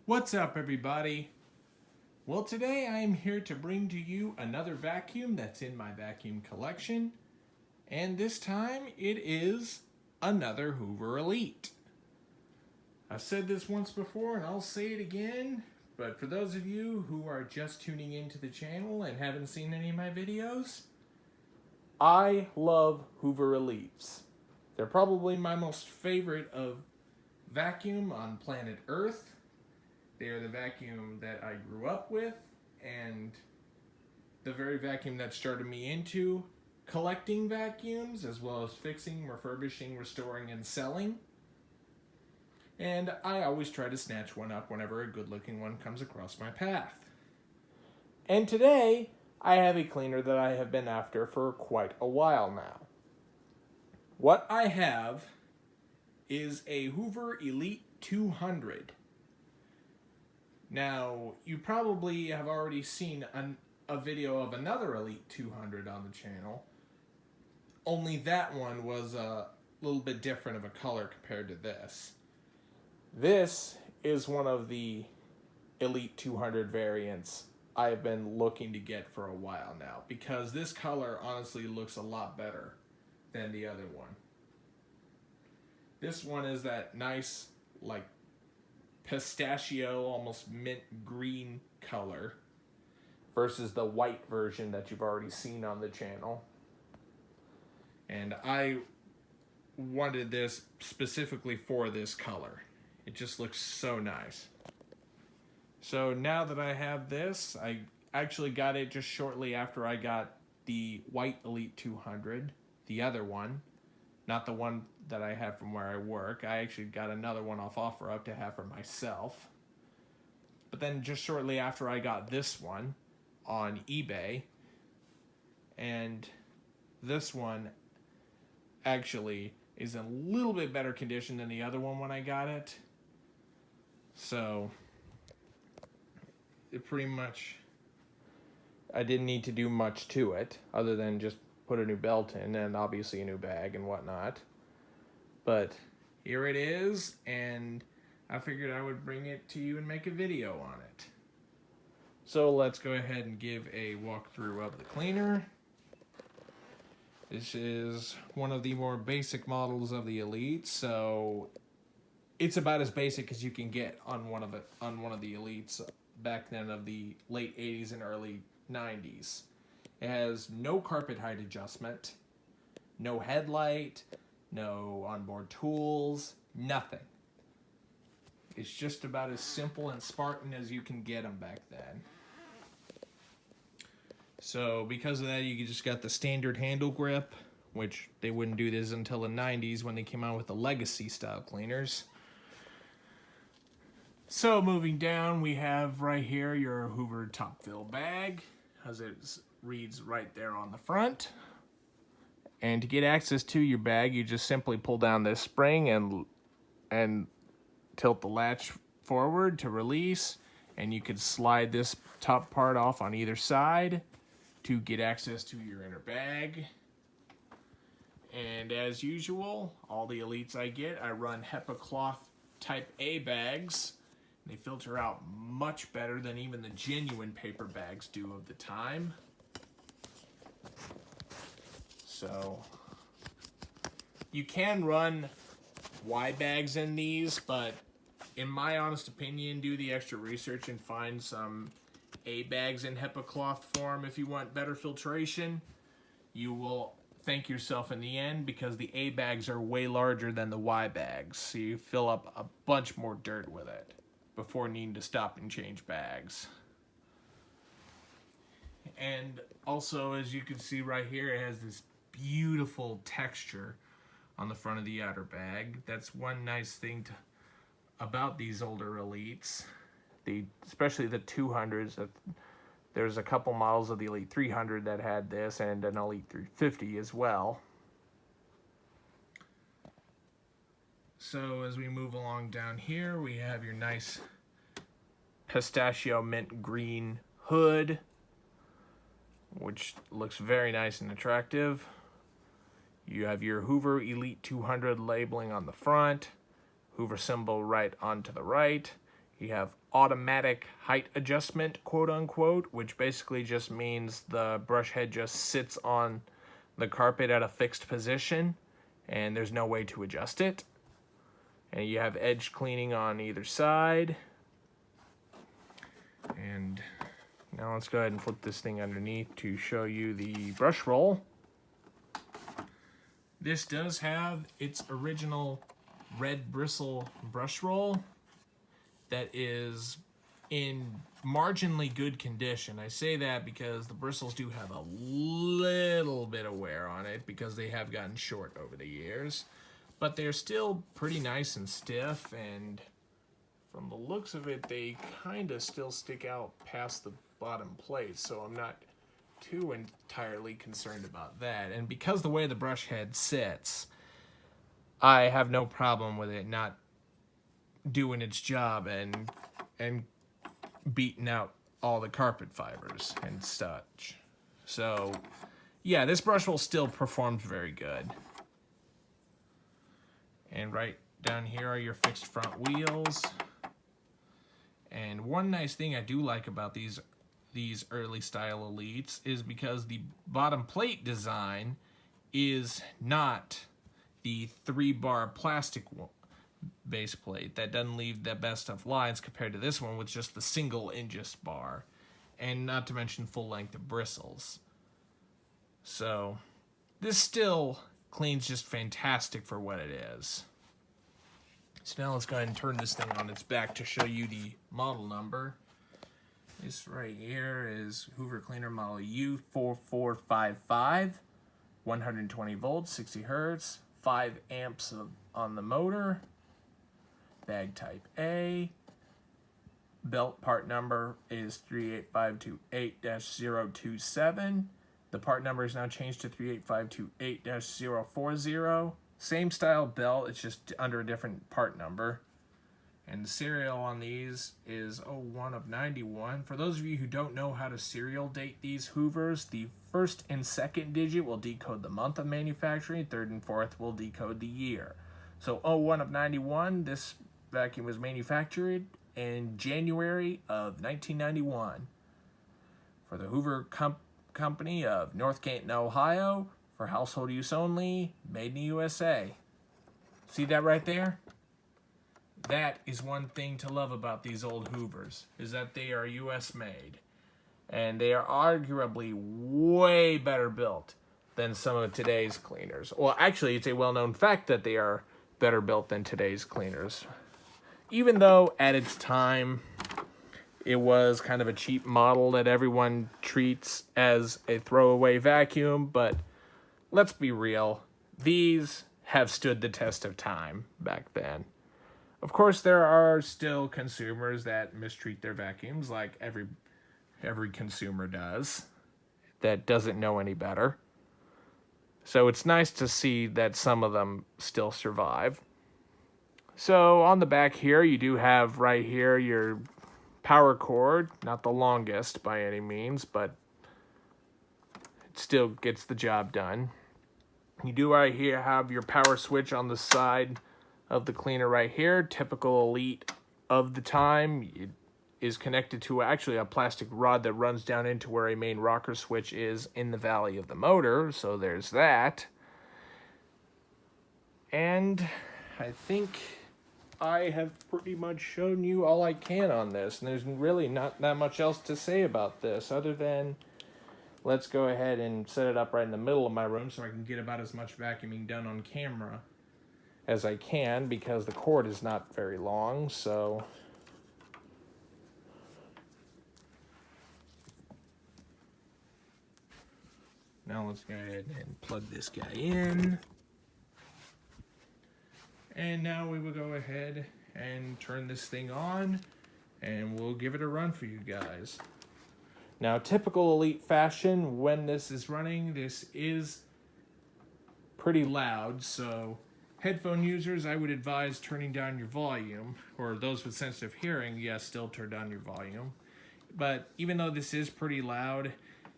What's up, everybody? Well, today I am here to bring to you another vacuum that's in my vacuum collection, and this time it is another Hoover Elite. I've said this once before and I'll say it again, but for those of you who are just tuning into the channel and haven't seen any of my videos, I love Hoover Elites. They're probably my most favorite of vacuum on planet Earth. They are the vacuum that I grew up with and the very vacuum that started me into collecting vacuums, as well as fixing, refurbishing, restoring, and selling. And I always try to snatch one up whenever a good-looking one comes across my path. And today, I have a cleaner that I have been after for quite a while now. What I have is a Hoover Elite 200. Now, you probably have already seen a video of another Elite 200 on the channel, only that one was a little bit different of a color compared to this. This is one of the Elite 200 variants I have been looking to get for a while now, because this color honestly looks a lot better than the other one. This one is that nice, like, pistachio, almost mint green color versus the white version that you've already seen on the channel. And I wanted this specifically for this color. It just looks so nice. So now that I have this, I actually got it just shortly after I got the white Elite 200, the other one, not the one that I have from where I work. I actually got another one off OfferUp to have for myself. But then just shortly after I got this one on eBay, and this one actually is in a little bit better condition than the other one when I got it. So it pretty much, I didn't need to do much to it other than just put a new belt in and obviously a new bag and whatnot. But here it is, and I figured I would bring it to you and make a video on it. So let's go ahead and give a walkthrough of the cleaner. This is one of the more basic models of the Elite, so it's about as basic as you can get on one of the Elites back then of the late 80s and early 90s. It has no carpet height adjustment, no headlight, no onboard tools, nothing. It's just about as simple and Spartan as you can get them back then. So because of that, you just got the standard handle grip, which they wouldn't do this until the 90s when they came out with the legacy style cleaners. So moving down, we have right here your Hoover top fill bag, as it reads right there on the front. And to get access to your bag, you just simply pull down this spring and tilt the latch forward to release, and you can slide this top part off on either side to get access to your inner bag. And as usual, all the Elites I get, I run HEPA cloth type A bags. They filter out much better than even the genuine paper bags do of the time. So you can run Y bags in these, but in my honest opinion, do the extra research and find some A bags in HEPA cloth form if you want better filtration. You will thank yourself in the end, because the A bags are way larger than the Y bags, so you fill up a bunch more dirt with it before needing to stop and change bags. And also, as you can see right here, it has this beautiful texture on the front of the outer bag. That's one nice thing about these older Elites, especially the 200s. There's a couple models of the Elite 300 that had this, and an Elite 350 as well. So as we move along down here, we have your nice pistachio mint green hood, which looks very nice and attractive. You have your Hoover Elite 200 labeling on the front, Hoover symbol right onto the right. You have automatic height adjustment, quote unquote, which basically just means the brush head just sits on the carpet at a fixed position and there's no way to adjust it. And you have edge cleaning on either side. And now let's go ahead and flip this thing underneath to show you the brush roll. This does have its original red bristle brush roll that is in marginally good condition. I say that because the bristles do have a little bit of wear on it because they have gotten short over the years, but they're still pretty nice and stiff, and from the looks of it, they kind of still stick out past the bottom plate, so I'm not too entirely concerned about that. And because the way the brush head sits, I have no problem with it not doing its job and beating out all the carpet fibers and such. So yeah, this brush roll still performs very good. And right down here are your fixed front wheels. And one nice thing I do like about these early style Elites is because the bottom plate design is not the 3-bar plastic base plate that doesn't leave the best of lines compared to this one with just the single Ingis bar, and not to mention full length of bristles. So this still cleans just fantastic for what it is. So now let's go ahead and turn this thing on its back to show you the model number. This right here is Hoover Cleaner model U4455, 120 volts, 60 hertz, 5 amps on the motor, bag type A, belt part number is 38528-027. The part number is now changed to 38528-040. Same style belt, it's just under a different part number. And the serial on these is 01 of 91. For those of you who don't know how to serial date these Hoovers, the first and second digit will decode the month of manufacturing, third and fourth will decode the year. So 01 of 91, this vacuum was manufactured in January of 1991 for the Hoover Company of North Canton, Ohio, for household use only, made in the USA. See that right there? That is one thing to love about these old Hoovers, is that they are US made. And they are arguably way better built than some of today's cleaners. Well, actually, it's a well-known fact that they are better built than today's cleaners. Even though at its time, it was kind of a cheap model that everyone treats as a throwaway vacuum, but let's be real, these have stood the test of time back then. Of course, there are still consumers that mistreat their vacuums, like every consumer does, that doesn't know any better. So it's nice to see that some of them still survive. So on the back here, you do have right here your power cord, not the longest by any means, but it still gets the job done. You do right here have your power switch on the side of the cleaner right here. Typical Elite of the time. It is connected to actually a plastic rod that runs down into where a main rocker switch is in the valley of the motor, so there's that. And I think I have pretty much shown you all I can on this, and there's really not that much else to say about this other than let's go ahead and set it up right in the middle of my room so I can get about as much vacuuming done on camera as I can, because the cord is not very long. So now let's go ahead and plug this guy in. And now we will go ahead and turn this thing on, and we'll give it a run for you guys. Now, typical Elite fashion, when this is running, this is pretty loud, so headphone users, I would advise turning down your volume, or those with sensitive hearing, yes, still turn down your volume. But even though this is pretty loud,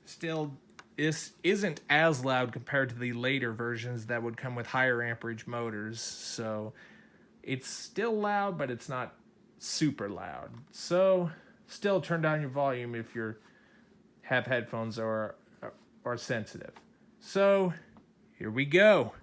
still this isn't as loud compared to the later versions that would come with higher amperage motors. So it's still loud, but it's not super loud. So still turn down your volume if you have headphones or are sensitive. So here we go.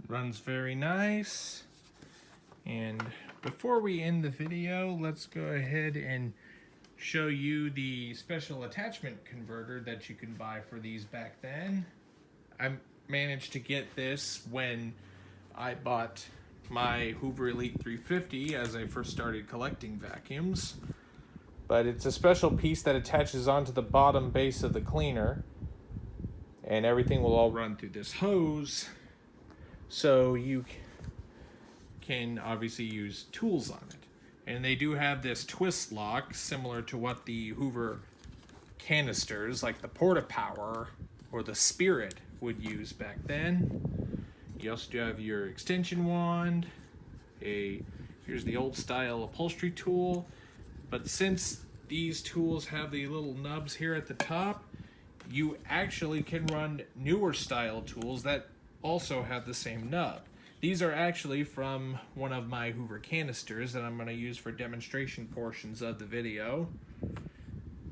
Runs very nice. And before we end the video, let's go ahead and show you the special attachment converter that you can buy for these back then. I managed to get this when I bought my Hoover Elite 350 as I first started collecting vacuums. But it's a special piece that attaches onto the bottom base of the cleaner, and everything will all run through this hose, so you can obviously use tools on it. And they do have this twist lock similar to what the Hoover canisters like the Porta-Power or the Spirit would use back then. You also do have your extension wand, here's the old style upholstery tool, but since these tools have the little nubs here at the top, you actually can run newer style tools that also have the same nub. These are actually from one of my Hoover canisters that I'm going to use for demonstration portions of the video.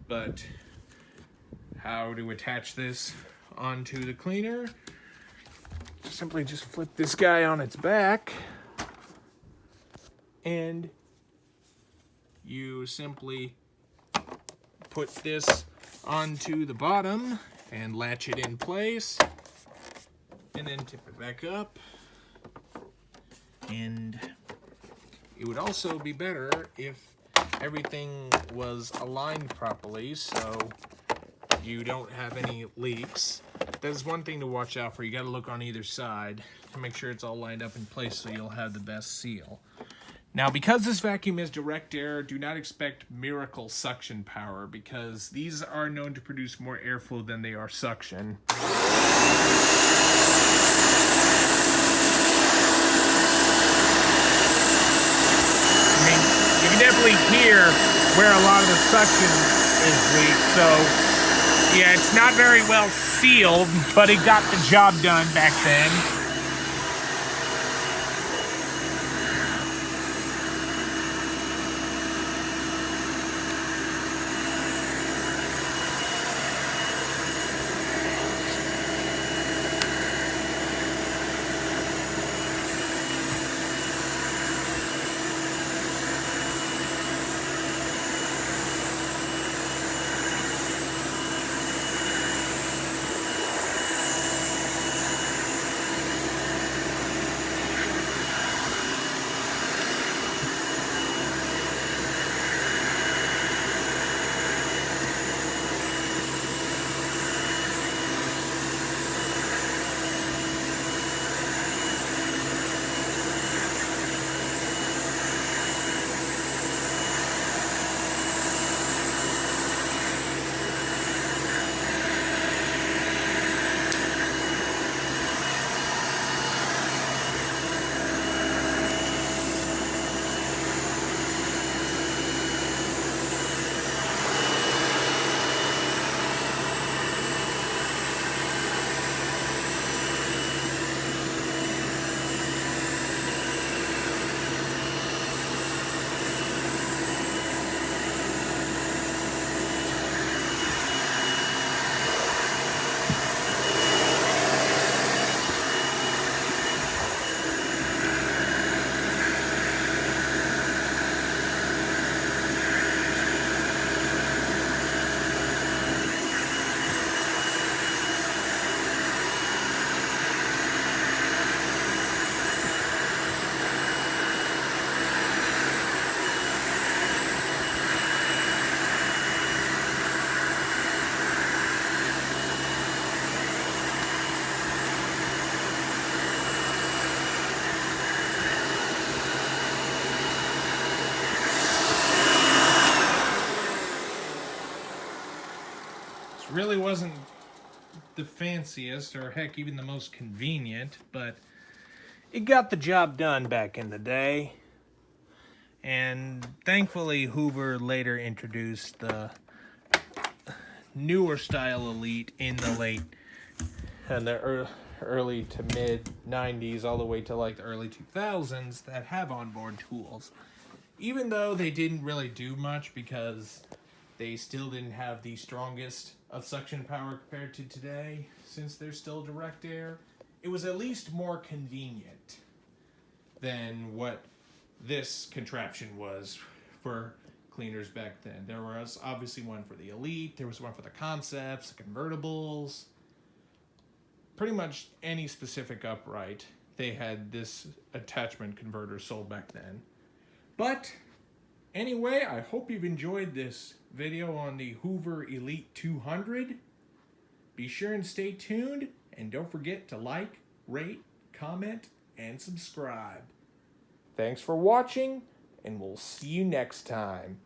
But how to attach this onto the cleaner? Simply just flip this guy on its back, and you simply put this onto the bottom and latch it in place, and then tip it back up. And it would also be better if everything was aligned properly so you don't have any leaks. That is one thing to watch out for. You got to look on either side to make sure it's all lined up in place so you'll have the best seal. Now, because this vacuum is direct air, do not expect miracle suction power, because these are known to produce more airflow than they are suction. I mean, you can definitely hear where a lot of the suction is weak, so yeah, it's not very well sealed, but it got the job done back then. Really wasn't the fanciest, or heck, even the most convenient, but it got the job done back in the day. And thankfully, Hoover later introduced the newer style Elite in the late and the early to mid 90s, all the way to like the early 2000s, that have onboard tools. Even though they didn't really do much, because they still didn't have the strongest of suction power compared to today, since they're still direct air, it was at least more convenient than what this contraption was for cleaners back then. There was obviously one for the Elite, there was one for the Concepts, the Convertibles, pretty much any specific upright, they had this attachment converter sold back then. But anyway, I hope you've enjoyed this video on the Hoover Elite 200. Be sure and stay tuned, and don't forget to like, rate, comment, and subscribe. Thanks for watching, and we'll see you next time.